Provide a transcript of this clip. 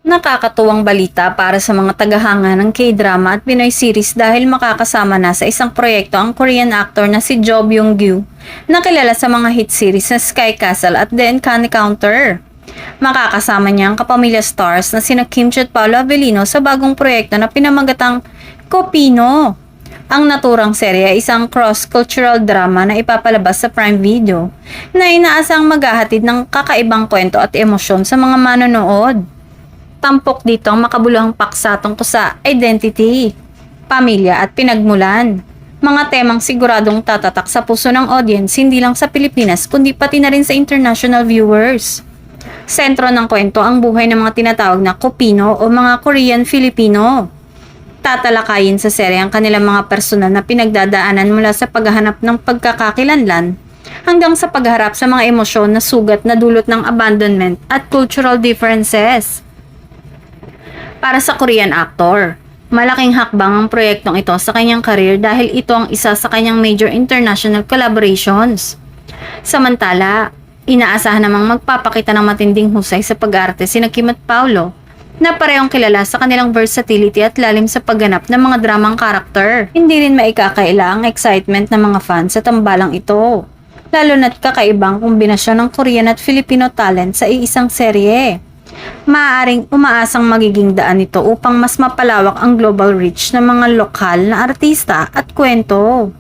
Nakakatuwang balita para sa mga tagahanga ng K-drama at Pinoy series dahil makakasama na sa isang proyekto ang Korean actor na si Jo Byung-gyu na kilala sa mga hit series na Sky Castle at The Encounter. Makakasama niya ang kapamilya stars na sina Kim Chiat Paolo Avellino sa bagong proyekto na pinamagatang Kopino. Ang naturang serye ay isang cross-cultural drama na ipapalabas sa Prime Video na inaasang maghahatid ng kakaibang kwento at emosyon sa mga manonood. Tampok dito ang makabuluhang paksa tungkol sa identity, pamilya at pinagmulan. Mga temang siguradong tatatak sa puso ng audience hindi lang sa Pilipinas kundi pati na rin sa international viewers. Sentro ng kwento ang buhay ng mga tinatawag na Kopino o mga Korean-Filipino. Tatalakayin sa serye ang kanilang mga personal na pinagdadaanan mula sa paghahanap ng pagkakakilanlan hanggang sa pagharap sa mga emosyon na sugat na dulot ng abandonment at cultural differences. Para sa Korean actor, malaking hakbang ang proyektong ito sa kanyang career dahil ito ang isa sa kanyang major international collaborations. Samantala, inaasahan namang magpapakita ng matinding husay sa pag-arte sina Kim at Paolo na parehong kilala sa kanilang versatility at lalim sa pagganap ng mga dramang karakter. Hindi rin maikakaila ang excitement ng mga fans sa tambalang ito, lalo na't kakaibang kombinasyon ng Korean at Filipino talent sa iisang serye. Maaaring umaasang magiging daan nito upang mas mapalawak ang global reach ng mga lokal na artista at kwento.